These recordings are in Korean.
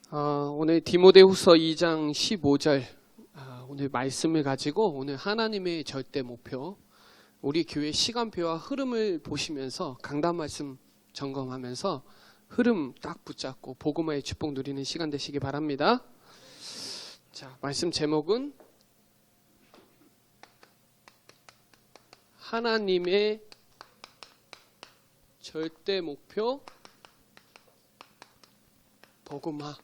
오늘 디모데후서 2장 15절 오늘 말씀을 가지고 오늘 하나님의 절대 목표, 우리 교회 시간표와 흐름을 보시면서 강단 말씀 점검하면서 흐름 딱 붙잡고 복음화의 축복 누리는 시간 되시기 바랍니다. 자, 말씀 제목은 하나님의 절대 목표 복음화.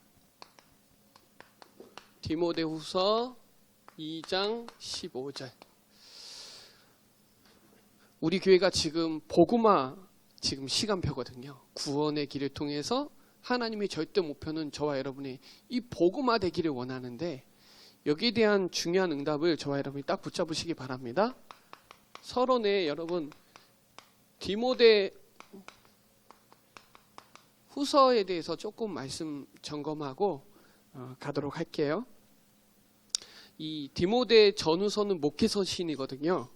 디모데후서 2장 15절. 우리 교회가 지금 복음화 지금 시간표거든요. 구원의 길을 통해서 하나님의 절대 목표는 저와 여러분이 이 복음화 되기를 원하는데, 여기에 대한 중요한 응답을 저와 여러분이 딱 붙잡으시기 바랍니다. 서론에 여러분 디모데 후서에 대해서 조금 말씀 점검하고 가도록 할게요. 이 디모데 전후서는 목회서신이거든요.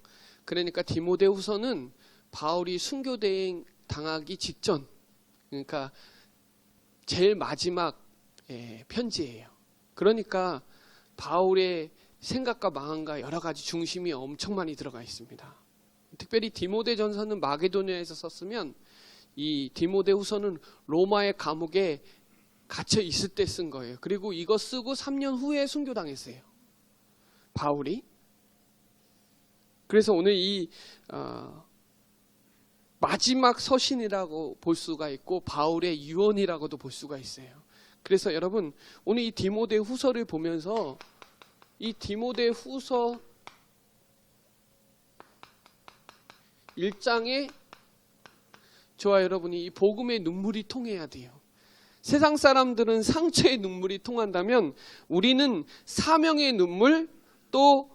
그러니까 디모데 후서는 바울이 순교대행 당하기 직전, 그러니까 제일 마지막 편지예요. 그러니까 바울의 생각과 마음과 여러 가지 중심이 엄청 많이 들어가 있습니다. 특별히 디모데 전서는 마게도니아에서 썼으면 이 디모데 후서는 로마의 감옥에 갇혀 있을 때 쓴 거예요. 그리고 이거 쓰고 3년 후에 순교당했어요, 바울이. 그래서 오늘 이 마지막 서신이라고 볼 수가 있고 바울의 유언이라고도 볼 수가 있어요. 그래서 여러분 오늘 이 디모데 후서를 보면서 이 디모데 후서 1장에 저와 여러분이 이 복음의 눈물이 통해야 돼요. 세상 사람들은 상처의 눈물이 통한다면 우리는 사명의 눈물, 또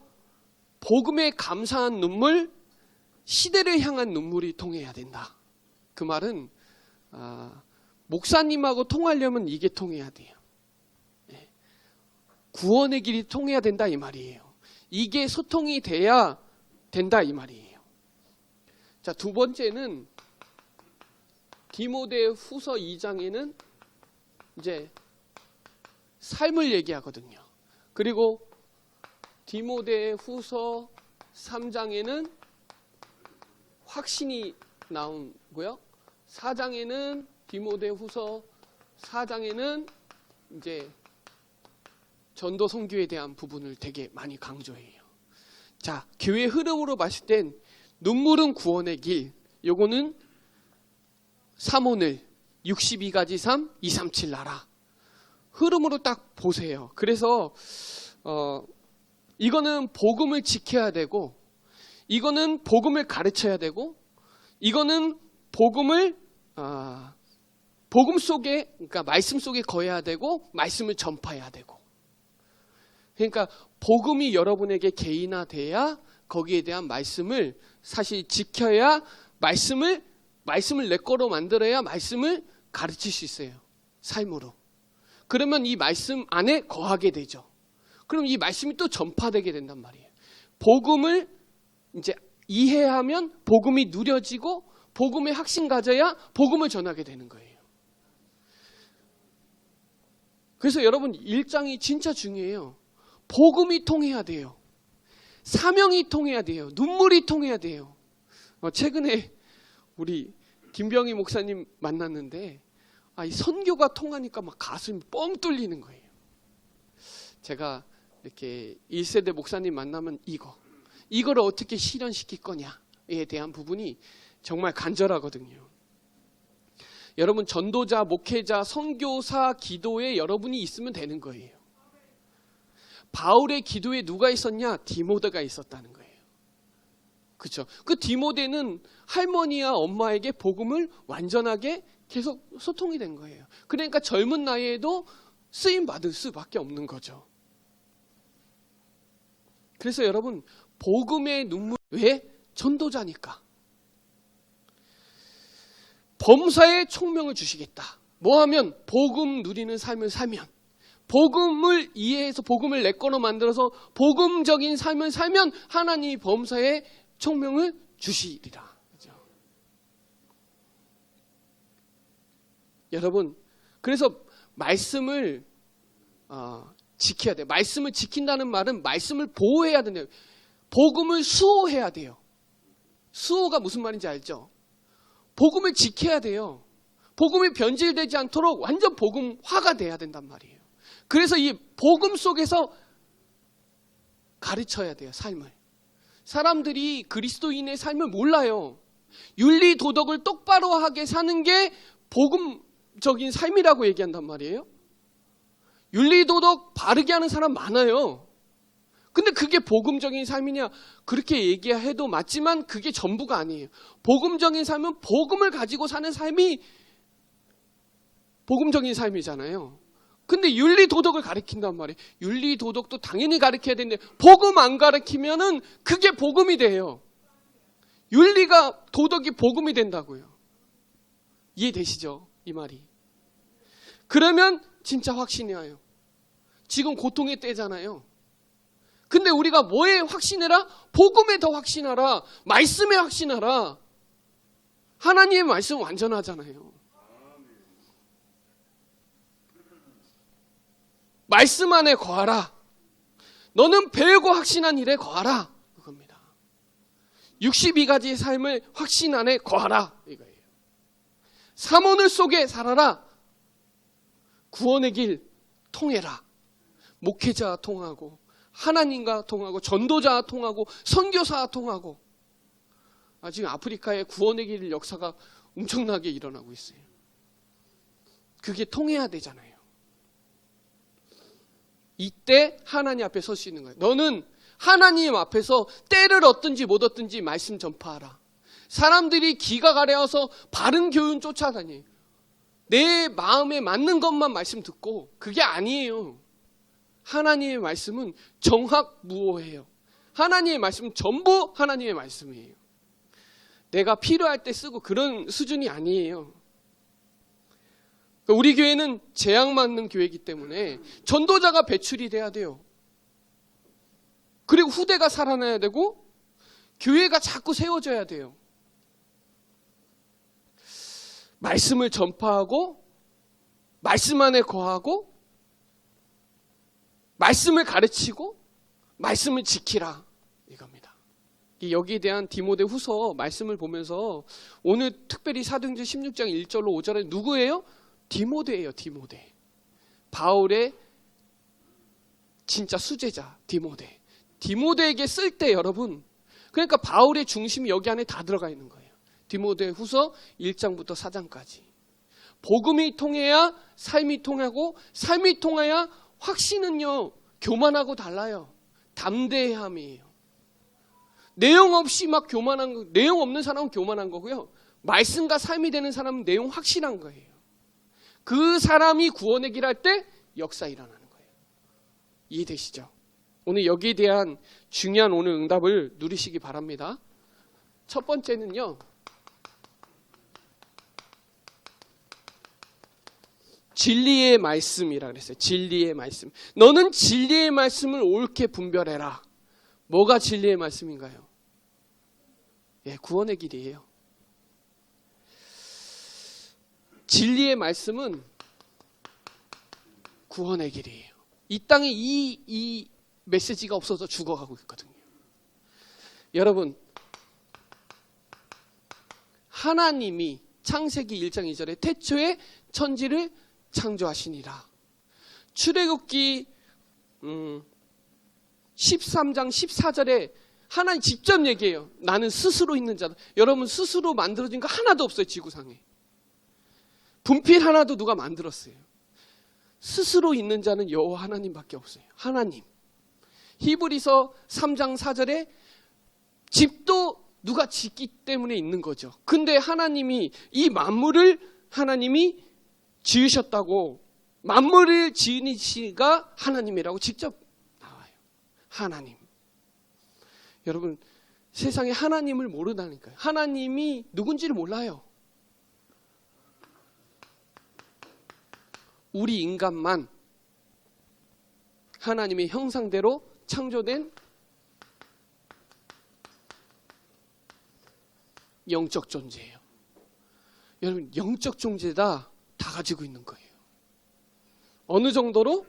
복음에 감사한 눈물, 시대를 향한 눈물이 통해야 된다. 그 말은 목사님하고 통하려면 이게 통해야 돼요. 구원의 길이 통해야 된다 이 말이에요. 이게 소통이 돼야 된다 이 말이에요. 자, 두 번째는 디모데 후서 2장에는 이제 삶을 얘기하거든요. 그리고 디모데 후서 3장에는 확신이 나오고요. 4장에는 디모데 후서 4장에는 이제 전도 선교에 대한 부분을 되게 많이 강조해요. 자, 교회 흐름으로 봤을 땐 눈물은 구원의 길, 요거는 3오늘 62가지 삶 237 나라 흐름으로 딱 보세요. 그래서 이거는 복음을 지켜야 되고, 이거는 복음을 가르쳐야 되고, 이거는 복음을 복음 속에, 그러니까 말씀 속에 거해야 되고, 말씀을 전파해야 되고. 그러니까 복음이 여러분에게 개인화돼야 거기에 대한 말씀을 사실 지켜야 말씀을 내 거로 만들어야 말씀을 가르칠 수 있어요. 삶으로. 그러면 이 말씀 안에 거하게 되죠. 그럼 이 말씀이 또 전파되게 된단 말이에요. 복음을 이제 이해하면 복음이 누려지고, 복음에 확신 가져야 복음을 전하게 되는 거예요. 그래서 여러분 1장이 진짜 중요해요. 복음이 통해야 돼요. 사명이 통해야 돼요. 눈물이 통해야 돼요. 최근에 우리 김병희 목사님 만났는데 이 선교가 통하니까 막 가슴이 뻥 뚫리는 거예요. 제가 이렇게 1세대 목사님 만나면 이거를 어떻게 실현시킬 거냐에 대한 부분이 정말 간절하거든요. 여러분 전도자, 목회자, 선교사 기도에 여러분이 있으면 되는 거예요. 바울의 기도에 누가 있었냐? 디모데가 있었다는 거예요. 그렇죠? 그 디모데는 할머니와 엄마에게 복음을 완전하게 계속 소통이 된 거예요. 그러니까 젊은 나이에도 쓰임 받을 수밖에 없는 거죠. 그래서 여러분 복음의 눈물, 왜? 전도자니까. 범사에 총명을 주시겠다. 뭐하면? 복음 누리는 삶을 살면, 복음을 이해해서 복음을 내 거로 만들어서 복음적인 삶을 살면 하나님이 범사에 총명을 주시리라. 그렇죠? 여러분, 그래서 말씀을 지켜야 돼요. 말씀을 지킨다는 말은 말씀을 보호해야 된대요. 복음을 수호해야 돼요. 수호가 무슨 말인지 알죠? 복음을 지켜야 돼요. 복음이 변질되지 않도록 완전 복음화가 돼야 된단 말이에요. 그래서 이 복음 속에서 가르쳐야 돼요, 삶을. 사람들이 그리스도인의 삶을 몰라요. 윤리 도덕을 똑바로 하게 사는 게 복음적인 삶이라고 얘기한단 말이에요. 윤리 도덕 바르게 하는 사람 많아요. 근데 그게 복음적인 삶이냐? 그렇게 얘기해도 맞지만 그게 전부가 아니에요. 복음적인 삶은 복음을 가지고 사는 삶이 복음적인 삶이잖아요. 근데 윤리 도덕을 가르친단 말이에요. 윤리 도덕도 당연히 가르쳐야 되는데 복음 안 가르치면은 그게 복음이 돼요. 윤리가 도덕이 복음이 된다고요. 이해되시죠? 이 말이. 그러면 진짜 확신이 와요. 지금 고통의 때잖아요. 근데 우리가 뭐에 확신해라? 복음에 더 확신하라. 말씀에 확신하라. 하나님의 말씀은 완전하잖아요. 말씀 안에 거하라. 너는 배우고 확신한 일에 거하라. 그겁니다. 62가지의 삶을 확신 안에 거하라. 이거예요. 사모늘 속에 살아라. 구원의 길 통해라. 목회자와 통하고 하나님과 통하고 전도자와 통하고 선교사와 통하고 지금 아프리카의 구원의 길 역사가 엄청나게 일어나고 있어요. 그게 통해야 되잖아요. 이때 하나님 앞에 설 수 있는 거예요. 너는 하나님 앞에서 때를 얻든지 못 얻든지 말씀 전파하라. 사람들이 기가 가려워서 바른 교훈 쫓아다녀요. 내 마음에 맞는 것만 말씀 듣고 그게 아니에요. 하나님의 말씀은 정확무오해요. 하나님의 말씀은 전부 하나님의 말씀이에요. 내가 필요할 때 쓰고 그런 수준이 아니에요. 우리 교회는 재앙 맞는 교회이기 때문에 전도자가 배출이 돼야 돼요. 그리고 후대가 살아나야 되고 교회가 자꾸 세워져야 돼요. 말씀을 전파하고 말씀 안에 거하고 말씀을 가르치고 말씀을 지키라 이겁니다. 여기에 대한 디모데 후서 말씀을 보면서 오늘 특별히 사도행전 16장 1절로 5절에 누구예요? 디모데예요. 디모데. 바울의 진짜 수제자 디모데. 디모데에게 쓸 때 여러분 그러니까 바울의 중심이 여기 안에 다 들어가 있는 거예요. 디모데 후서 1장부터 4장까지. 복음이 통해야 삶이 통하고 삶이 통해야 확신은요 교만하고 달라요. 담대함이에요. 내용 없이 막 교만한 거, 내용 없는 사람은 교만한 거고요. 말씀과 삶이 되는 사람은 내용 확실한 거예요. 그 사람이 구원의 길 할 때 역사 일어나는 거예요. 이해되시죠? 오늘 여기에 대한 중요한 오늘 응답을 누리시기 바랍니다. 첫 번째는요. 진리의 말씀이라 그랬어요. 진리의 말씀. 너는 진리의 말씀을 옳게 분별해라. 뭐가 진리의 말씀인가요? 구원의 길이에요. 진리의 말씀은 구원의 길이에요. 이 땅에 이 메시지가 없어서 죽어가고 있거든요. 여러분, 하나님이 창세기 1장 2절에 태초에 천지를 창조하시니라. 출애굽기 13장 14절에 하나님 직접 얘기해요. 나는 스스로 있는 자다. 여러분 스스로 만들어진 거 하나도 없어요. 지구상에. 분필 하나도 누가 만들었어요. 스스로 있는 자는 여호와 하나님밖에 없어요. 하나님. 히브리서 3장 4절에 집도 누가 짓기 때문에 있는 거죠. 근데 하나님이 이 만물을 하나님이 지으셨다고 만물을 지은 이가 하나님이라고 직접 나와요. 하나님. 여러분 세상에 하나님을 모르다니까요. 하나님이 누군지를 몰라요. 우리 인간만 하나님의 형상대로 창조된 영적 존재예요. 여러분 영적 존재다 다 가지고 있는 거예요. 어느 정도로?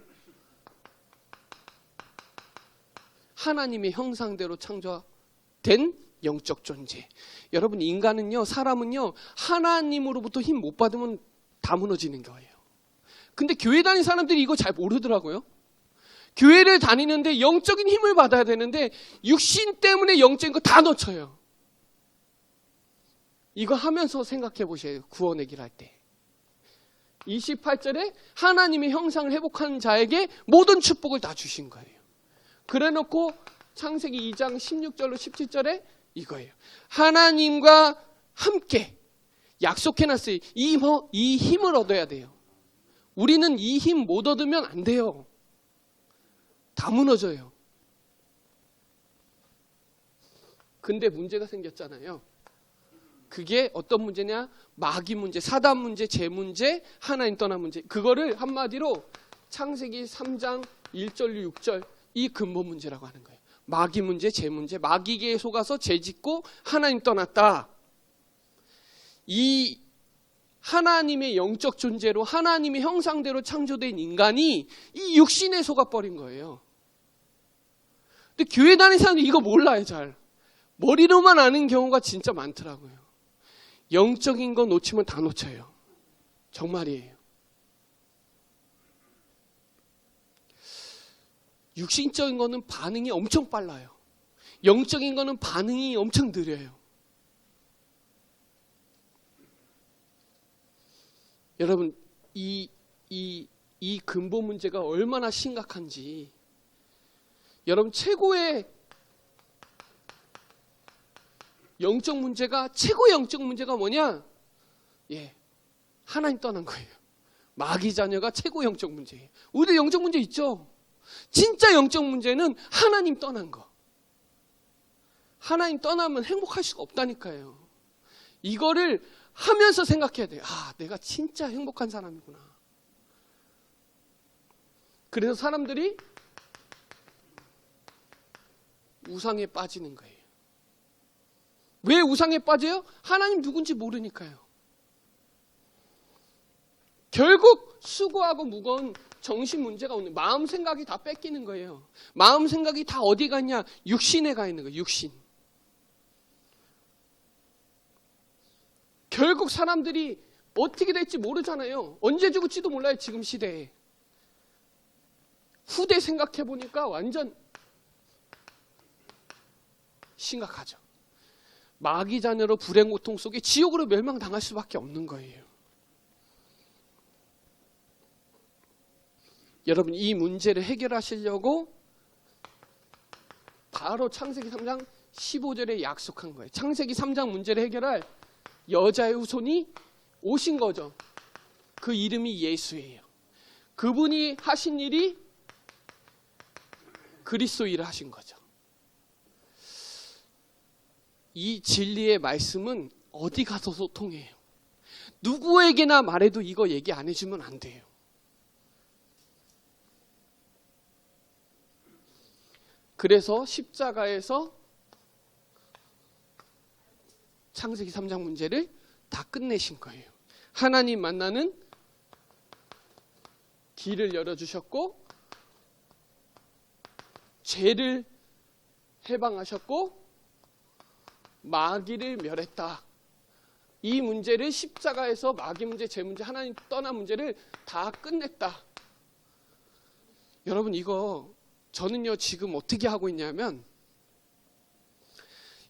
하나님의 형상대로 창조된 영적 존재. 여러분, 인간은요, 사람은요, 하나님으로부터 힘 못 받으면 다 무너지는 거예요. 근데 교회 다니는 사람들이 이거 잘 모르더라고요. 교회를 다니는데 영적인 힘을 받아야 되는데 육신 때문에 영적인 거 다 놓쳐요. 이거 하면서 생각해 보세요. 구원 얘기를 할 때. 28절에 하나님의 형상을 회복한 자에게 모든 축복을 다 주신 거예요. 그래 놓고 창세기 2장 16절로 17절에 이거예요. 하나님과 함께 약속해놨어요. 이 힘을 얻어야 돼요. 우리는 이 힘 못 얻으면 안 돼요. 다 무너져요. 근데 문제가 생겼잖아요. 그게 어떤 문제냐? 마귀 문제, 사단 문제, 죄 문제, 하나님 떠난 문제. 그거를 한마디로 창세기 3장 1절, 6절 이 근본 문제라고 하는 거예요. 마귀 문제, 죄 문제, 마귀에게 속아서 죄 짓고 하나님 떠났다. 이 하나님의 영적 존재로 하나님의 형상대로 창조된 인간이 이 육신에 속아버린 거예요. 근데 교회 다니는 사람들이 이거 몰라요, 잘. 머리로만 아는 경우가 진짜 많더라고요. 영적인 거 놓치면 다 놓쳐요. 정말이에요. 육신적인 거는 반응이 엄청 빨라요. 영적인 거는 반응이 엄청 느려요. 여러분, 이 근본 문제가 얼마나 심각한지, 여러분, 최고의 영적 문제가, 최고의 영적 문제가 뭐냐? 예, 하나님 떠난 거예요. 마귀 자녀가 최고 영적 문제예요. 우리도 영적 문제 있죠? 진짜 영적 문제는 하나님 떠난 거. 하나님 떠나면 행복할 수가 없다니까요. 이거를 하면서 생각해야 돼요. 아, 내가 진짜 행복한 사람이구나. 그래서 사람들이 우상에 빠지는 거예요. 왜 우상에 빠져요? 하나님 누군지 모르니까요. 결국 수고하고 무거운 정신 문제가 오는, 마음 생각이 다 뺏기는 거예요. 마음 생각이 다 어디 갔냐? 육신에 가 있는 거예요. 육신. 결국 사람들이 어떻게 될지 모르잖아요. 언제 죽을지도 몰라요. 지금 시대에. 후대 생각해 보니까 완전 심각하죠. 마귀 자녀로 불행 고통 속에 지옥으로 멸망당할 수밖에 없는 거예요. 여러분, 이 문제를 해결하시려고 바로 창세기 3장 15절에 약속한 거예요. 창세기 3장 문제를 해결할 여자의 후손이 오신 거죠. 그 이름이 예수예요. 그분이 하신 일이 그리스도 일을 하신 거죠. 이 진리의 말씀은 어디 가서도 통해요. 누구에게나 말해도 이거 얘기 안 해주면 안 돼요. 그래서 십자가에서 창세기 3장 문제를 다 끝내신 거예요. 하나님 만나는 길을 열어주셨고, 죄를 해방하셨고, 마귀를 멸했다. 이 문제를 십자가에서 마귀 문제, 죄 문제, 하나님 떠난 문제를 다 끝냈다. 여러분, 이거 저는요 지금 어떻게 하고 있냐면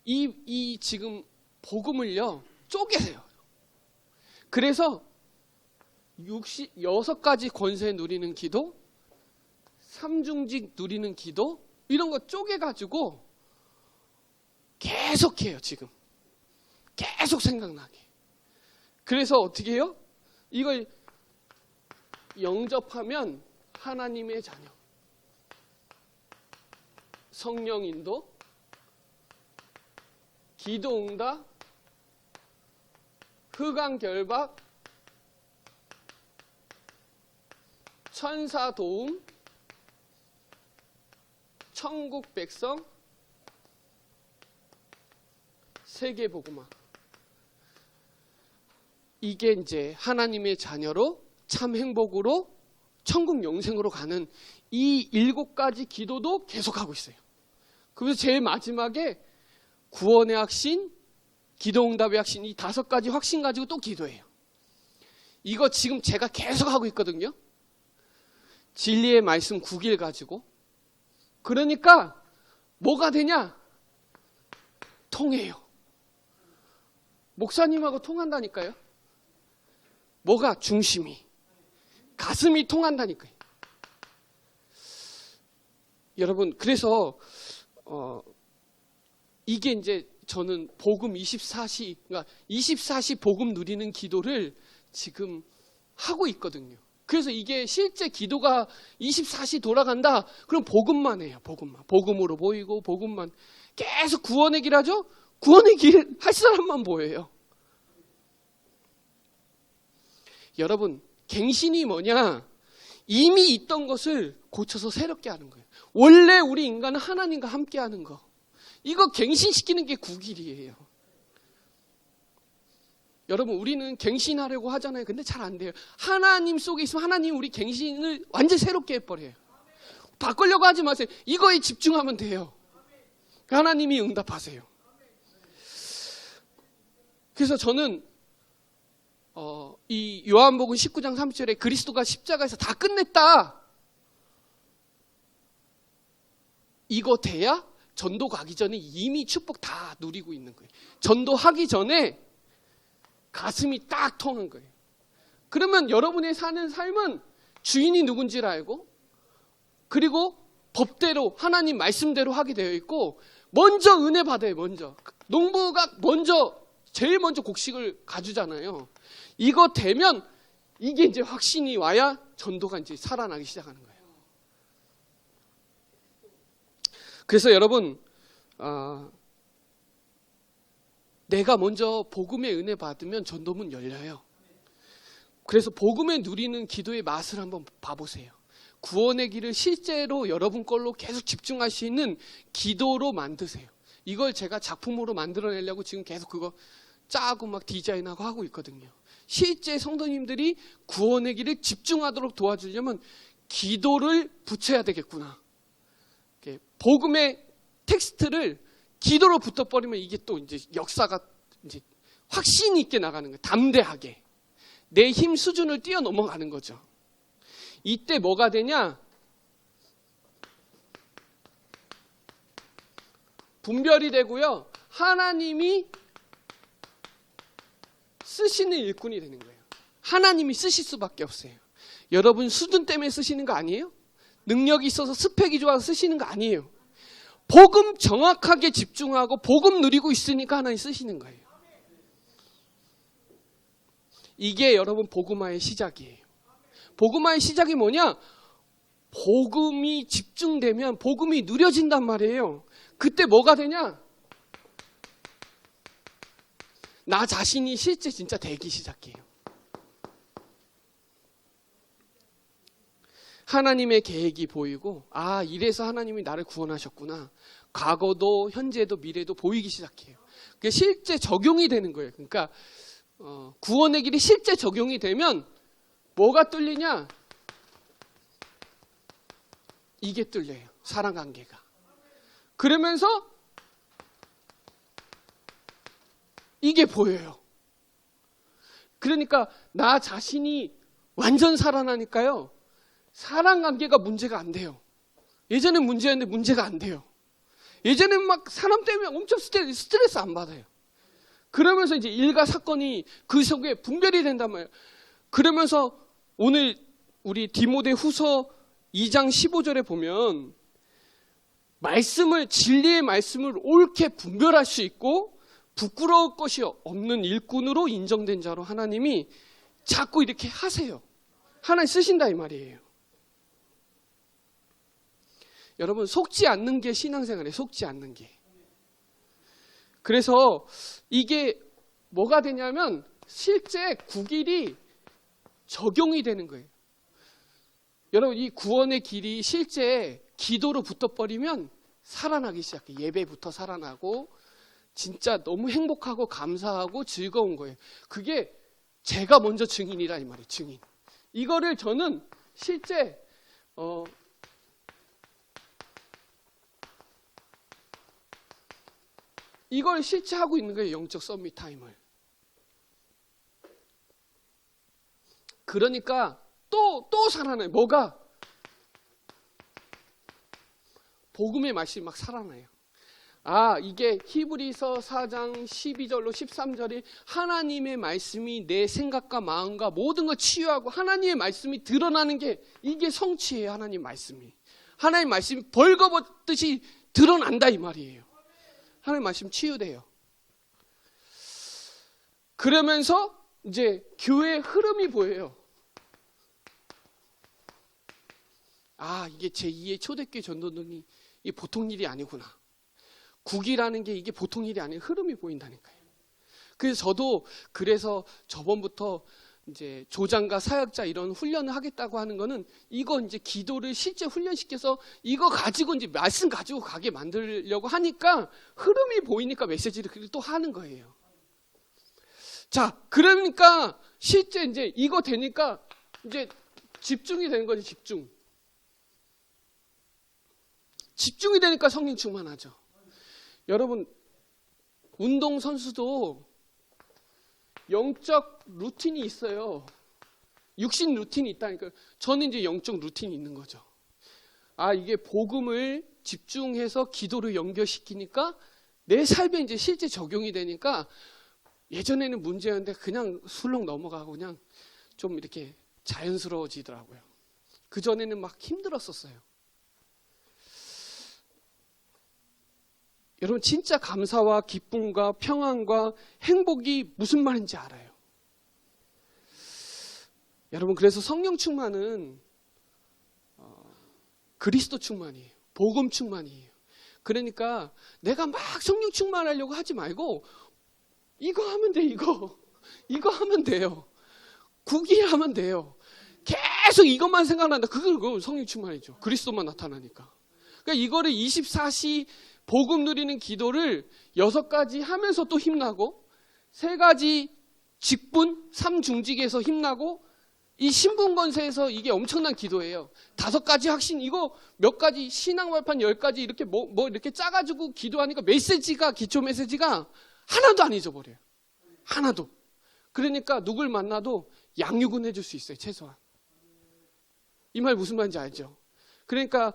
이 지금 복음을요 쪼개세요. 그래서 6가지 권세 누리는 기도, 삼중직 누리는 기도, 이런 거 쪼개가지고 계속해요. 지금 계속 생각나게. 그래서 어떻게 해요? 이걸 영접하면 하나님의 자녀, 성령 인도, 기도 응답, 흑암 결박, 천사 도움, 천국 백성, 세계 복음화. 이게 이제 하나님의 자녀로 참 행복으로 천국 영생으로 가는 이 7가지 기도도 계속하고 있어요. 그래서 제일 마지막에 구원의 확신, 기도응답의 확신, 이 5가지 확신 가지고 또 기도해요. 이거 지금 제가 계속 하고 있거든요. 진리의 말씀 9길 가지고. 그러니까 뭐가 되냐? 통해요. 목사님하고 통한다니까요. 뭐가? 중심이. 가슴이 통한다니까요. 여러분, 그래서 이게 이제 저는 복음 24시, 그러니까 24시 복음 누리는 기도를 지금 하고 있거든요. 그래서 이게 실제 기도가 24시 돌아간다? 그럼 복음만 해요. 복음만. 복음으로 보이고 복음만. 계속 구원의 길 하죠? 구원의 길 할 사람만 보여요. 여러분, 갱신이 뭐냐? 이미 있던 것을 고쳐서 새롭게 하는 거예요. 원래 우리 인간은 하나님과 함께 하는 거. 이거 갱신시키는 게 구길이에요. 여러분, 우리는 갱신하려고 하잖아요. 근데 잘 안 돼요. 하나님 속에 있으면 하나님 우리 갱신을 완전히 새롭게 해버려요. 바꾸려고 하지 마세요. 이거에 집중하면 돼요. 하나님이 응답하세요. 그래서 저는 이 요한복음 19장 30절에 그리스도가 십자가에서 다 끝냈다. 이거 돼야 전도 가기 전에 이미 축복 다 누리고 있는 거예요. 전도하기 전에 가슴이 딱 통한 거예요. 그러면 여러분의 사는 삶은 주인이 누군지를 알고, 그리고 법대로 하나님 말씀대로 하게 되어 있고, 먼저 은혜 받아요. 먼저 농부가 제일 먼저 곡식을 가주잖아요. 이거 되면 이게 이제 확신이 와야 전도가 이제 살아나기 시작하는 거예요. 그래서 여러분, 내가 먼저 복음의 은혜 받으면 전도문 열려요. 그래서 복음에 누리는 기도의 맛을 한번 봐보세요. 구원의 길을 실제로 여러분 걸로 계속 집중할 수 있는 기도로 만드세요. 이걸 제가 작품으로 만들어내려고 지금 계속 그거 짜고 막 디자인하고 하고 있거든요. 실제 성도님들이 구원의 길을 집중하도록 도와주려면 기도를 붙여야 되겠구나. 복음의 텍스트를 기도로 붙어버리면 이게 또 이제 역사가 이제 확신 있게 나가는 거예요. 담대하게. 내 힘 수준을 뛰어넘어가는 거죠. 이때 뭐가 되냐? 분별이 되고요. 하나님이 쓰시는 일꾼이 되는 거예요. 하나님이 쓰실 수밖에 없어요. 여러분 수준 때문에 쓰시는 거 아니에요? 능력이 있어서 스펙이 좋아서 쓰시는 거 아니에요. 복음 정확하게 집중하고 복음 누리고 있으니까 하나님 쓰시는 거예요. 이게 여러분 복음화의 시작이에요. 복음화의 시작이 뭐냐? 복음이 집중되면 복음이 누려진단 말이에요. 그때 뭐가 되냐? 나 자신이 실제 진짜 되기 시작해요. 하나님의 계획이 보이고, 이래서 하나님이 나를 구원하셨구나. 과거도 현재도 미래도 보이기 시작해요. 그게 실제 적용이 되는 거예요. 그러니까 구원의 길이 실제 적용이 되면 뭐가 뚫리냐? 이게 뚫려요. 사랑관계가. 그러면서 이게 보여요. 그러니까 나 자신이 완전 살아나니까요. 사랑관계가 문제가 안 돼요. 예전엔 문제였는데 문제가 안 돼요. 예전엔 막 사람 때문에 엄청 스트레스 안 받아요. 그러면서 이제 일과 사건이 그 속에 분별이 된단 말이에요. 그러면서 오늘 우리 디모데 후서 2장 15절에 보면 진리의 말씀을 옳게 분별할 수 있고 부끄러울 것이 없는 일꾼으로 인정된 자로 하나님이 자꾸 이렇게 하세요. 하나님 쓰신다 이 말이에요. 여러분 속지 않는 게 신앙생활이에요. 속지 않는 게. 그래서 이게 뭐가 되냐면 실제 구길이 적용이 되는 거예요. 여러분 이 구원의 길이 실제 기도로 붙어버리면 살아나기 시작해요. 예배부터 살아나고 진짜 너무 행복하고 감사하고 즐거운 거예요. 그게 제가 먼저 증인이라 이 말이에요. 증인. 이거를 저는 실제 이걸 실제 하고 있는 거예요. 영적 서밋 타임을. 그러니까 또 살아나요. 뭐가? 복음의 말씀이 막 살아나요. 아, 이게 히브리서 4장 12절로 13절에 하나님의 말씀이 내 생각과 마음과 모든 걸 치유하고 하나님의 말씀이 드러나는 게 이게 성취예요. 하나님 말씀이. 하나님 말씀이 벌거벗듯이 드러난다 이 말이에요. 하나님 말씀 치유돼요. 그러면서 이제 교회의 흐름이 보여요. 아, 이게 제2의 초대교회 전도등이 이게 보통 일이 아니구나. 국이라는 게 이게 보통 일이 아닌 흐름이 보인다니까요. 그래서 저도 그래서 저번부터 이제 조장과 사역자 이런 훈련을 하겠다고 하는 거는 이거 이제 기도를 실제 훈련시켜서 이거 가지고 이제 말씀 가지고 가게 만들려고 하니까 흐름이 보이니까 메시지를 또 하는 거예요. 자, 그러니까 실제 이제 이거 되니까 이제 집중이 되는 거지, 집중. 집중이 되니까 성령 충만하죠. 여러분, 운동선수도 영적 루틴이 있어요. 육신 루틴이 있다니까요. 저는 이제 영적 루틴이 있는 거죠. 아, 이게 복음을 집중해서 기도를 연결시키니까 내 삶에 이제 실제 적용이 되니까 예전에는 문제였는데 그냥 술렁 넘어가고 그냥 좀 이렇게 자연스러워지더라고요. 그전에는 막 힘들었었어요. 여러분, 진짜 감사와 기쁨과 평안과 행복이 무슨 말인지 알아요. 여러분, 그래서 성령 충만은 그리스도 충만이에요. 복음 충만이에요. 그러니까 내가 막 성령 충만하려고 하지 말고 이거 하면 돼, 이거 하면 돼요. 국일 하면 돼요. 계속 이것만 생각난다. 그거 성령 충만이죠. 그리스도만 나타나니까. 그러니까 이거를 24시 복음 누리는 기도를 6가지 하면서 또 힘나고 3가지 직분 3중직에서 힘나고 이 신분건세에서 이게 엄청난 기도예요. 5가지 확신, 이거 몇 가지 신앙발판 10가지 이렇게 뭐 이렇게 짜가지고 기도하니까 메시지가, 기초 메시지가 하나도 안 잊어버려요. 하나도. 그러니까 누굴 만나도 양육은 해줄 수 있어요. 최소한. 이 말 무슨 말인지 알죠? 그러니까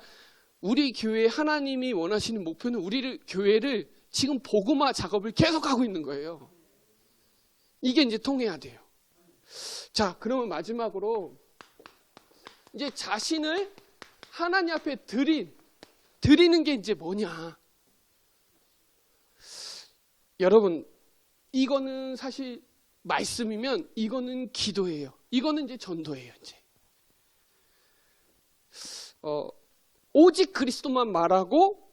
우리 교회 하나님이 원하시는 목표는 우리 교회를 지금 복음화 작업을 계속하고 있는 거예요. 이게 이제 통해야 돼요. 자, 그러면 마지막으로 이제 자신을 하나님 앞에 드리는 게 이제 뭐냐. 여러분, 이거는 사실 말씀이면 이거는 기도예요. 이거는 이제 전도예요. 이제. 오직 그리스도만 말하고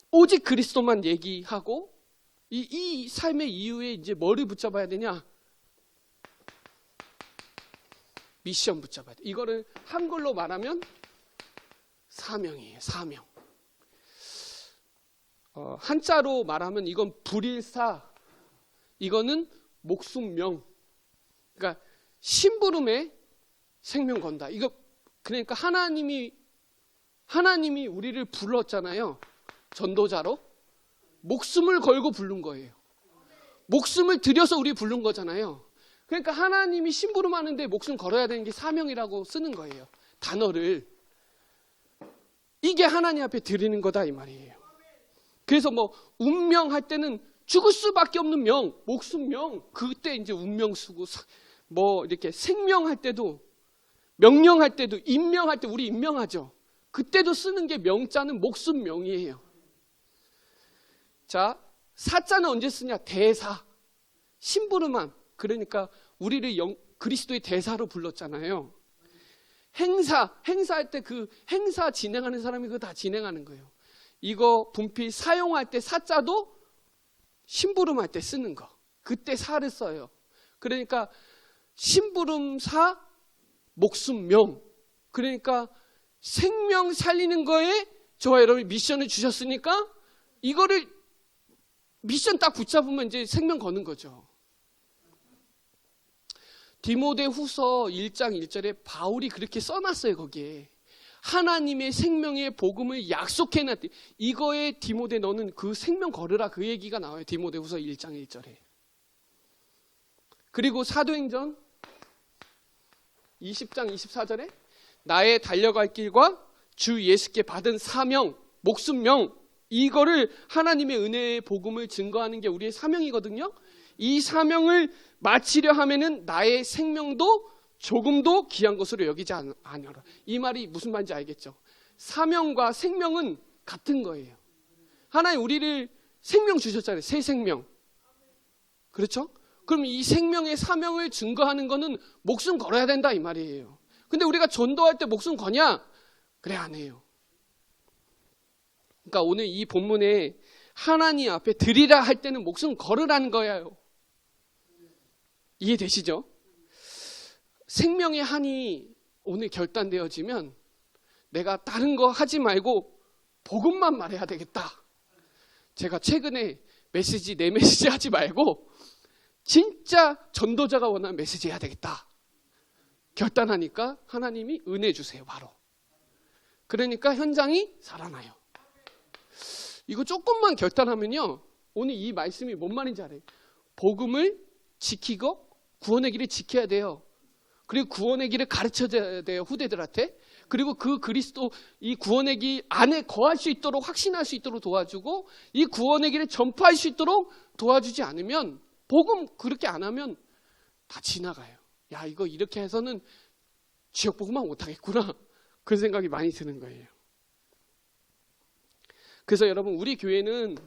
오직 그리스도만 얘기하고 이 삶의 이유에 이제 뭐를 붙잡아야 되냐? 미션 붙잡아야 돼. 이거를 한글로 말하면 사명이에요. 사명. 한자로 말하면 이건 불일사, 이거는 목숨명. 그러니까 심부름에 생명 건다. 이거 그러니까 하나님이 우리를 불렀잖아요. 전도자로. 목숨을 걸고 부른 거예요. 목숨을 들여서 우리 부른 거잖아요. 그러니까 하나님이 심부름하는데 목숨 걸어야 되는 게 사명이라고 쓰는 거예요. 단어를. 이게 하나님 앞에 드리는 거다 이 말이에요. 그래서 뭐 운명할 때는 죽을 수밖에 없는 명, 목숨명. 그때 이제 운명 쓰고 뭐 이렇게 생명할 때도, 명령할 때도, 임명할 때 우리 임명하죠. 그때도 쓰는 게 명자는 목숨명이에요. 자, 사자는 언제 쓰냐? 대사. 심부름함. 그러니까 우리를 그리스도의 대사로 불렀잖아요. 행사할 때 그 행사 진행하는 사람이 그거 다 진행하는 거예요. 이거 분필 사용할 때 사자도 심부름할 때 쓰는 거. 그때 사를 써요. 그러니까 심부름사, 목숨명. 그러니까 생명 살리는 거에 저와 여러분이 미션을 주셨으니까 이거를 미션 딱 붙잡으면 이제 생명 거는 거죠. 디모데 후서 1장 1절에 바울이 그렇게 써놨어요. 거기에 하나님의 생명의 복음을 약속해놨대. 이거에 디모데 너는 그 생명 걸으라 그 얘기가 나와요. 디모데후서 1장 1절에. 그리고 사도행전 20장 24절에 나의 달려갈 길과 주 예수께 받은 사명, 목숨명, 이거를 하나님의 은혜의 복음을 증거하는 게 우리의 사명이거든요. 이 사명을 마치려 하면은 나의 생명도 조금도 귀한 것으로 여기지 아니하라. 이 말이 무슨 말인지 알겠죠? 사명과 생명은 같은 거예요. 하나님 우리를 생명 주셨잖아요. 새 생명. 그렇죠? 그럼 이 생명의 사명을 증거하는 거는 목숨 걸어야 된다 이 말이에요. 근데 우리가 전도할 때 목숨 거냐? 그래 안 해요. 그러니까 오늘 이 본문에 하나님 앞에 드리라 할 때는 목숨 걸으라는 거예요. 이해되시죠? 생명의 한이 오늘 결단되어지면 내가 다른 거 하지 말고 복음만 말해야 되겠다. 제가 최근에 내 메시지 하지 말고 진짜 전도자가 원하는 메시지 해야 되겠다. 결단하니까 하나님이 은혜 주세요. 바로. 그러니까 현장이 살아나요. 이거 조금만 결단하면요. 오늘 이 말씀이 뭔 말인지 알아요. 복음을 지키고 구원의 길을 지켜야 돼요. 그리고 구원의 길을 가르쳐줘야 돼요. 후대들한테. 그리고 그 그리스도 이 구원의 길 안에 거할 수 있도록 확신할 수 있도록 도와주고 이 구원의 길을 전파할 수 있도록 도와주지 않으면 복음 그렇게 안 하면 다 지나가요. 야 이거 이렇게 해서는 지역 복음만 못하겠구나. 그런 생각이 많이 드는 거예요. 그래서 여러분 우리 교회는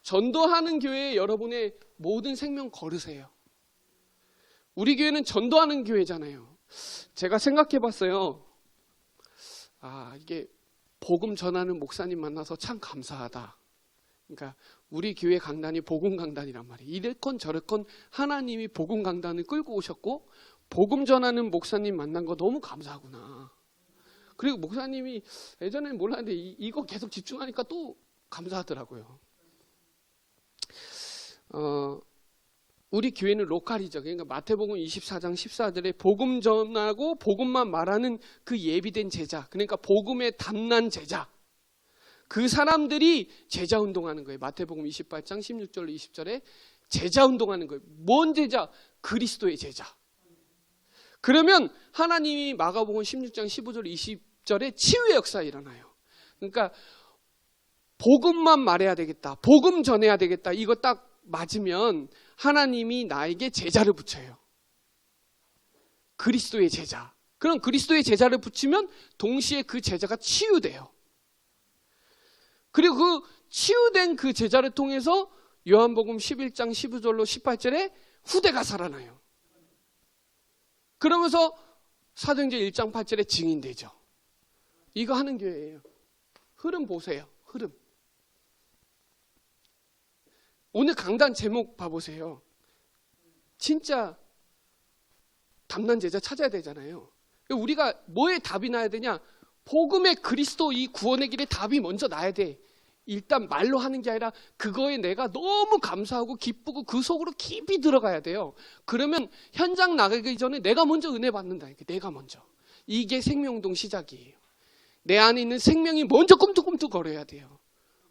전도하는 교회에 여러분의 모든 생명 걸으세요. 우리 교회는 전도하는 교회잖아요. 제가 생각해 봤어요. 이게 복음 전하는 목사님 만나서 참 감사하다. 그러니까 우리 교회 강단이 복음 강단이란 말이에요. 이랬건 저랬건 하나님이 복음 강단을 끌고 오셨고 복음 전하는 목사님 만난 거 너무 감사하구나. 그리고 목사님이 예전에는 몰랐는데 이거 계속 집중하니까 또 감사하더라고요. 우리 교회는 로컬이죠. 그러니까 마태복음 24장 14절에 복음 전하고 복음만 말하는 그 예비된 제자, 그러니까 복음에 담난 제자, 그 사람들이 제자 운동하는 거예요. 마태복음 28장 16절로 20절에 제자 운동하는 거예요. 뭔 제자? 그리스도의 제자. 그러면 하나님이 마가복음 16장 15절 20절에 치유의 역사가 일어나요. 그러니까 복음만 말해야 되겠다. 복음 전해야 되겠다. 이거 딱 맞으면 하나님이 나에게 제자를 붙여요. 그리스도의 제자. 그럼 그리스도의 제자를 붙이면 동시에 그 제자가 치유돼요. 그리고 그 치유된 그 제자를 통해서 요한복음 11장 15절로 18절에 후대가 살아나요. 그러면서 사도행전 1장 8절에 증인되죠. 이거 하는 교회예요. 흐름 보세요. 흐름. 오늘 강단 제목 봐보세요. 진짜 담난 제자 찾아야 되잖아요. 우리가 뭐에 답이 나야 되냐? 복음의 그리스도 이 구원의 길에 답이 먼저 나야 돼. 일단 말로 하는 게 아니라 그거에 내가 너무 감사하고 기쁘고 그 속으로 깊이 들어가야 돼요. 그러면 현장 나가기 전에 내가 먼저 은혜 받는다. 내가 먼저. 이게 생명운동 시작이에요. 내 안에 있는 생명이 먼저 꿈틀꿈틀 거려야 돼요.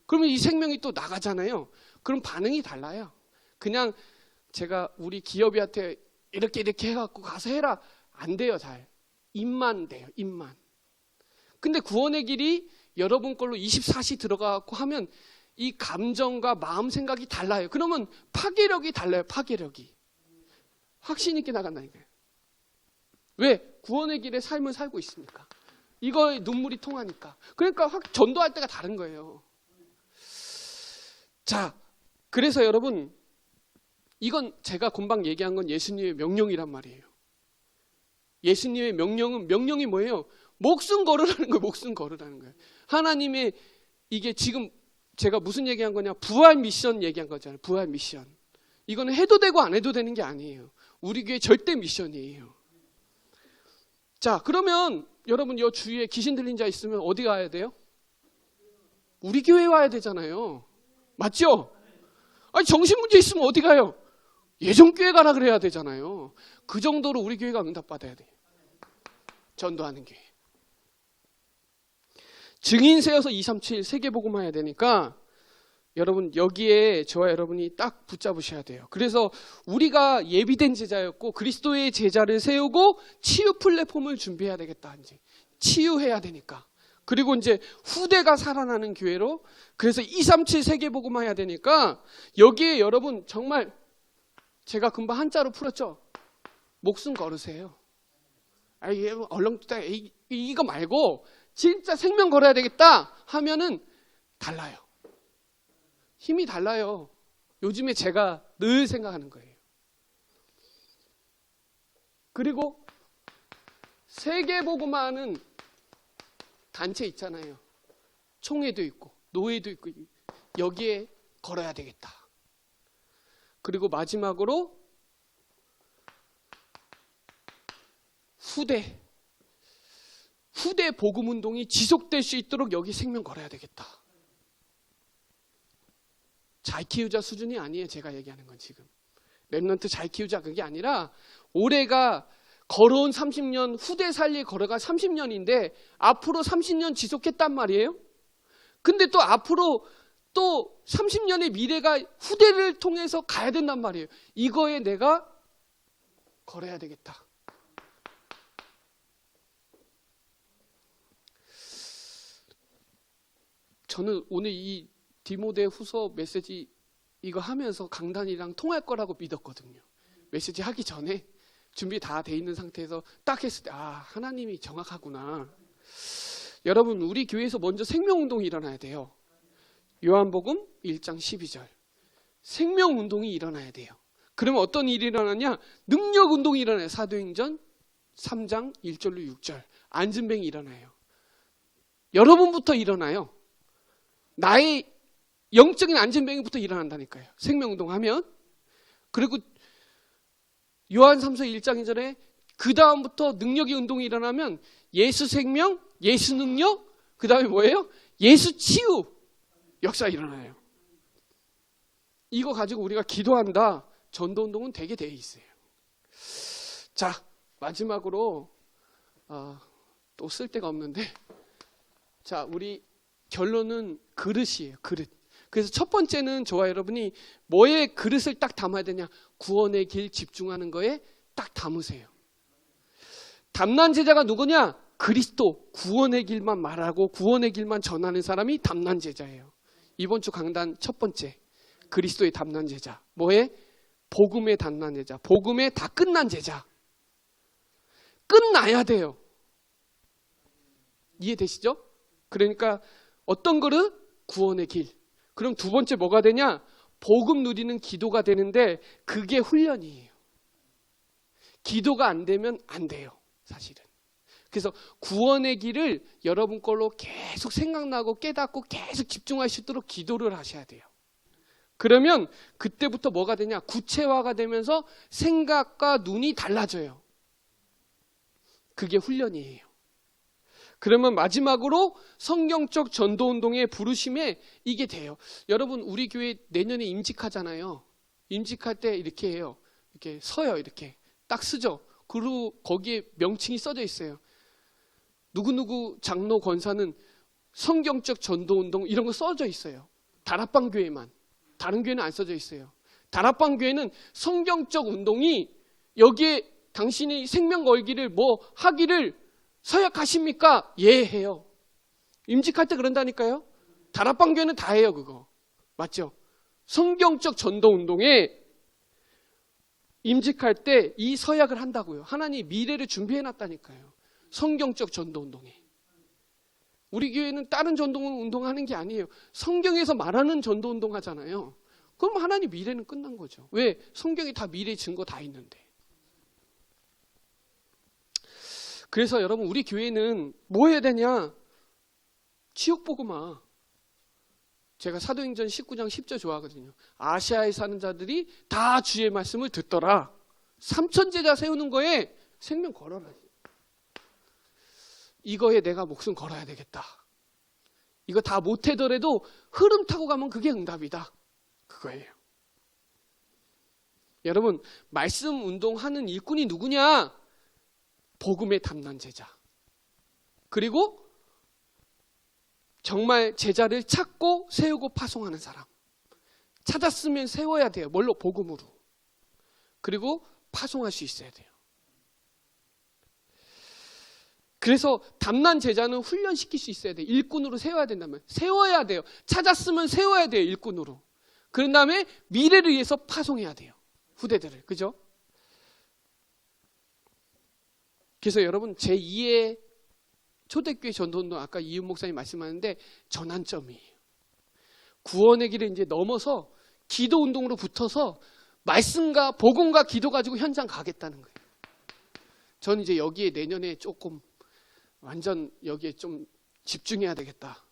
그러면 이 생명이 또 나가잖아요. 그럼 반응이 달라요. 그냥 제가 우리 기업이한테 이렇게 해갖고 가서 해라. 안 돼요, 잘. 입만 돼요, 입만. 근데 구원의 길이 여러분 걸로 24시 들어가고 하면 이 감정과 마음 생각이 달라요. 그러면 파괴력이 달라요, 파괴력이. 확신 있게 나간다니까요. 왜? 구원의 길의 삶을 살고 있으니까. 이거에 눈물이 통하니까. 그러니까 전도할 때가 다른 거예요. 자, 그래서 여러분, 이건 제가 금방 얘기한 건 예수님의 명령이란 말이에요. 예수님의 명령이 뭐예요? 목숨 걸으라는 거예요. 목숨 걸으라는 거예요. 하나님의 이게 지금 제가 무슨 얘기한 거냐? 부활 미션 얘기한 거잖아요. 부활 미션. 이거는 해도 되고 안 해도 되는 게 아니에요. 우리 교회 절대 미션이에요. 자, 그러면 여러분 이 주위에 귀신 들린 자 있으면 어디 가야 돼요? 우리 교회 와야 되잖아요. 맞죠? 아니 정신문제 있으면 어디 가요? 예전교회 가라 그래야 되잖아요. 그 정도로 우리 교회가 응답받아야 돼요. 전도하는 교회. 증인 세워서 237 세계복음 해야 되니까 여러분 여기에 저와 여러분이 딱 붙잡으셔야 돼요. 그래서 우리가 예비된 제자였고 그리스도의 제자를 세우고 치유 플랫폼을 준비해야 되겠다. 이제 치유해야 되니까. 그리고 이제 후대가 살아나는 교회로, 그래서 237 세계복음 해야 되니까 여기에 여러분 정말 제가 금방 한자로 풀었죠. 목숨 걸으세요. 이게 얼렁뚱땅 이거 말고 진짜 생명 걸어야 되겠다 하면은 달라요. 힘이 달라요. 요즘에 제가 늘 생각하는 거예요. 그리고 세계복음화하는 단체 있잖아요. 총회도 있고 노회도 있고 여기에 걸어야 되겠다. 그리고 마지막으로 후대 복음운동이 지속될 수 있도록 여기 생명 걸어야 되겠다. 잘 키우자 수준이 아니에요. 제가 얘기하는 건 지금 랩런트 잘 키우자 그게 아니라 올해가 걸어온 30년, 후대 살리 걸어가 30년인데 앞으로 30년 지속했단 말이에요. 근데 또 앞으로 또 30년의 미래가 후대를 통해서 가야 된단 말이에요. 이거에 내가 걸어야 되겠다. 저는 오늘 이 디모데 후서 메시지 이거 하면서 강단이랑 통할 거라고 믿었거든요. 메시지 하기 전에 준비 다 돼 있는 상태에서 딱 했을 때 하나님이 정확하구나. 여러분 우리 교회에서 먼저 생명운동이 일어나야 돼요. 요한복음 1장 12절 생명운동이 일어나야 돼요. 그러면 어떤 일이 일어나냐? 능력운동이 일어나요. 사도행전 3장 1절로 6절 안진뱅이 일어나요. 여러분부터 일어나요. 나의 영적인 안진뱅이부터 일어난다니까요. 생명운동하면. 그리고 요한 3서 1장 2절에 그 다음부터 능력의 운동이 일어나면 예수 생명, 예수 능력, 그 다음에 뭐예요? 예수 치유 역사가 일어나요. 이거 가지고 우리가 기도한다. 전도운동은 되게 돼 있어요. 자, 마지막으로 또 쓸 데가 없는데 자, 우리 결론은 그릇이에요. 그릇. 그래서 첫 번째는 저와 여러분이 뭐에 그릇을 딱 담아야 되냐? 구원의 길 집중하는 거에 딱 담으세요. 담난 제자가 누구냐? 그리스도 구원의 길만 말하고 구원의 길만 전하는 사람이 담난 제자예요. 이번 주 강단 첫 번째 그리스도의 담난 제자. 뭐에? 복음의 담난 제자. 복음에 다 끝난 제자. 끝나야 돼요. 이해되시죠? 그러니까 어떤 그릇? 구원의 길. 그럼 두 번째 뭐가 되냐? 복음 누리는 기도가 되는데 그게 훈련이에요. 기도가 안 되면 안 돼요. 사실은. 그래서 구원의 길을 여러분 걸로 계속 생각나고 깨닫고 계속 집중할 수 있도록 기도를 하셔야 돼요. 그러면 그때부터 뭐가 되냐? 구체화가 되면서 생각과 눈이 달라져요. 그게 훈련이에요. 그러면 마지막으로 성경적 전도운동의 부르심에 이게 돼요. 여러분 우리 교회 내년에 임직하잖아요. 임직할 때 이렇게 해요. 이렇게 서요. 이렇게 딱 쓰죠. 그리고 거기에 명칭이 써져 있어요. 누구누구 장로 권사는 성경적 전도운동 이런 거 써져 있어요. 다락방 교회만. 다른 교회는 안 써져 있어요. 다락방 교회는 성경적 운동이 여기에 당신이 생명 걸기를 뭐 하기를 서약하십니까? 예, 해요. 임직할 때 그런다니까요. 다락방 교회는 다 해요, 그거. 맞죠? 성경적 전도운동에 임직할 때 이 서약을 한다고요. 하나님 미래를 준비해놨다니까요. 성경적 전도운동에. 우리 교회는 다른 전도운동 하는 게 아니에요. 성경에서 말하는 전도운동 하잖아요. 그럼 하나님 미래는 끝난 거죠. 왜? 성경이 다 미래 증거 다 있는데. 그래서 여러분 우리 교회는 뭐 해야 되냐? 치욕복음화. 제가 사도행전 19장 10절 좋아하거든요. 아시아에 사는 자들이 다 주의 말씀을 듣더라. 3천 제자 세우는 거에 생명 걸어라. 이거에 내가 목숨 걸어야 되겠다. 이거 다 못하더라도 흐름 타고 가면 그게 응답이다. 그거예요. 여러분 말씀 운동하는 일꾼이 누구냐? 복음의 담난 제자. 그리고 정말 제자를 찾고 세우고 파송하는 사람. 찾았으면 세워야 돼요. 뭘로? 복음으로. 그리고 파송할 수 있어야 돼요. 그래서 담난 제자는 훈련시킬 수 있어야 돼요. 일꾼으로 세워야 된다면. 세워야 돼요. 찾았으면 세워야 돼요. 일꾼으로. 그런 다음에 미래를 위해서 파송해야 돼요. 후대들을. 그죠? 그래서 여러분 제2의 초대교회 전도운동 아까 이윤 목사님 말씀하는데 전환점이에요. 구원의 길을 이제 넘어서 기도운동으로 붙어서 말씀과 복음과 기도 가지고 현장 가겠다는 거예요. 저는 이제 여기에 내년에 조금 완전 여기에 좀 집중해야 되겠다.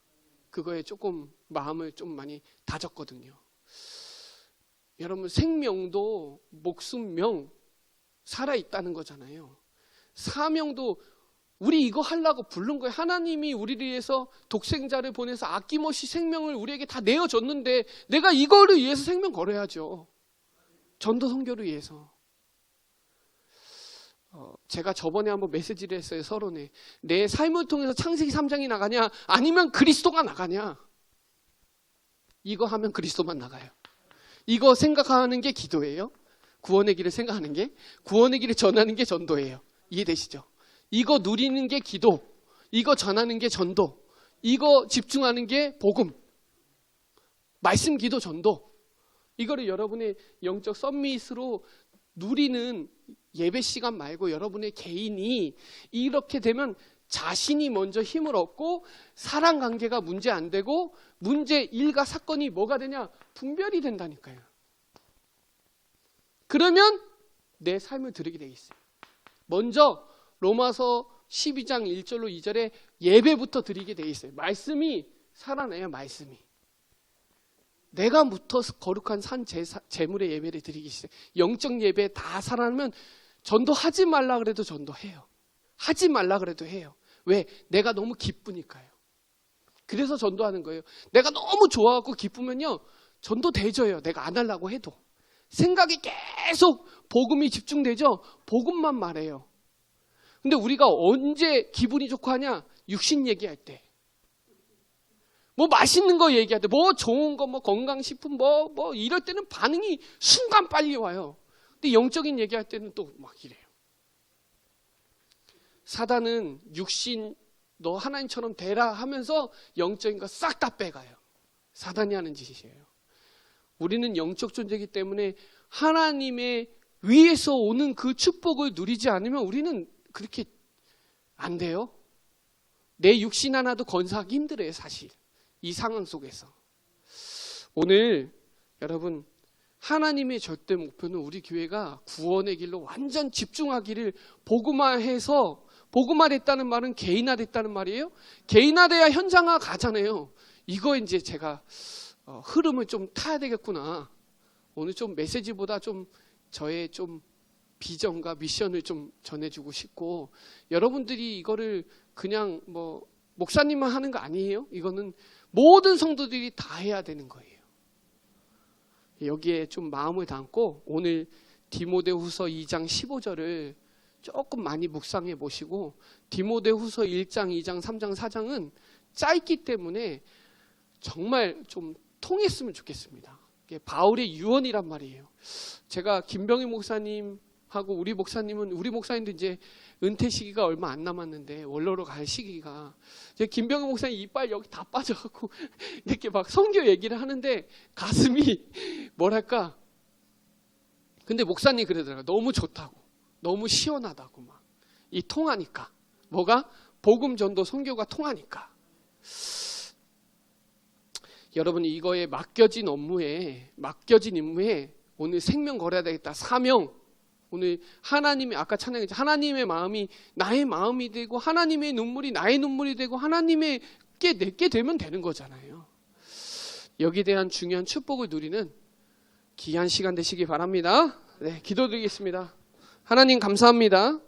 그거에 조금 마음을 좀 많이 다졌거든요. 여러분 생명도 목숨명 살아있다는 거잖아요. 사명도 우리 이거 하려고 부른 거예요. 하나님이 우리를 위해서 독생자를 보내서 아낌없이 생명을 우리에게 다 내어줬는데 내가 이거를 위해서 생명 걸어야죠. 전도 선교를 위해서. 제가 저번에 한번 메시지를 했어요. 서론에. 내 삶을 통해서 창세기 3장이 나가냐 아니면 그리스도가 나가냐. 이거 하면 그리스도만 나가요. 이거 생각하는 게 기도예요. 구원의 길을 생각하는 게, 구원의 길을 전하는 게 전도예요. 이해되시죠? 이거 누리는 게 기도, 이거 전하는 게 전도, 이거 집중하는 게 복음, 말씀 기도 전도. 이거를 여러분의 영적 썸밋으로 누리는 예배 시간 말고 여러분의 개인이 이렇게 되면 자신이 먼저 힘을 얻고 사랑 관계가 문제 안 되고 문제 일과 사건이 뭐가 되냐? 분별이 된다니까요. 그러면 내 삶을 드리게 돼 있어요. 먼저 로마서 12장 1절로 2절에 예배부터 드리게 돼 있어요. 말씀이 살아나요. 말씀이. 내가 붙어서 거룩한 산 제물의 예배를 드리기 시작해요. 영적 예배 다 살아나면 전도하지 말라 그래도 전도해요. 하지 말라 그래도 해요. 왜? 내가 너무 기쁘니까요. 그래서 전도하는 거예요. 내가 너무 좋아하고 기쁘면요. 전도 되져요. 내가 안 하려고 해도. 생각이 계속 복음이 집중되죠. 복음만 말해요. 근데 우리가 언제 기분이 좋고 하냐? 육신 얘기할 때. 뭐 맛있는 거 얘기할 때, 뭐 좋은 거, 뭐 건강식품, 뭐 이럴 때는 반응이 순간 빨리 와요. 근데 영적인 얘기할 때는 또 막 이래요. 사단은 육신 너 하나님처럼 되라 하면서 영적인 거 싹 다 빼가요. 사단이 하는 짓이에요. 우리는 영적 존재이기 때문에 하나님의 위에서 오는 그 축복을 누리지 않으면 우리는 그렇게 안 돼요. 내 육신 하나도 건사하기 힘들어요, 사실. 이 상황 속에서. 오늘 여러분 하나님의 절대 목표는 우리 교회가 구원의 길로 완전 집중하기를 복음화해서, 복음화됐다는 말은 개인화됐다는 말이에요. 개인화돼야 현장화 가잖아요. 이거 이제 제가 흐름을 좀 타야 되겠구나. 오늘 좀 메시지보다 좀 저의 좀 비전과 미션을 좀 전해주고 싶고, 여러분들이 이거를 그냥 뭐 목사님만 하는 거 아니에요. 이거는 모든 성도들이 다 해야 되는 거예요. 여기에 좀 마음을 담고 오늘 디모데후서 2장 15절을 조금 많이 묵상해 보시고, 디모데후서 1장, 2장, 3장, 4장은 짧기 때문에 정말 좀 통했으면 좋겠습니다. 이게 바울의 유언이란 말이에요. 제가 김병희 목사님하고 우리 목사님도 이제 은퇴 시기가 얼마 안 남았는데, 원로로 갈 시기가, 김병희 목사님 이빨 여기 다 빠져갖고 이렇게 막 선교 얘기를 하는데 가슴이 뭐랄까. 근데 목사님 그러더라고요. 너무 좋다고, 너무 시원하다고, 막 이 통하니까. 뭐가? 복음 전도 선교가 통하니까. 여러분 이거에 맡겨진 임무에 오늘 생명 걸어야 되겠다. 사명. 오늘 하나님의, 아까 찬양했죠. 하나님의 마음이 나의 마음이 되고 하나님의 눈물이 나의 눈물이 되고 하나님께 내게 되면 되는 거잖아요. 여기에 대한 중요한 축복을 누리는 귀한 시간 되시기 바랍니다. 네, 기도드리겠습니다. 하나님 감사합니다.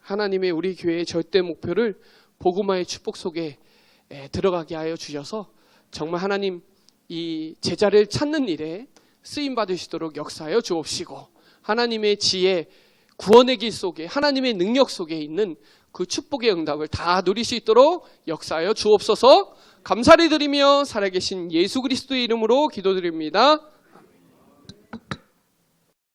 하나님의 우리 교회의 절대 목표를 복음화의 축복 속에 들어가게 하여 주셔서 정말 하나님 이 제자를 찾는 일에 쓰임 받으시도록 역사하여 주옵시고, 하나님의 지혜, 구원의 길 속에, 하나님의 능력 속에 있는 그 축복의 응답을 다 누릴 수 있도록 역사하여 주옵소서. 감사를 드리며 살아계신 예수 그리스도의 이름으로 기도드립니다.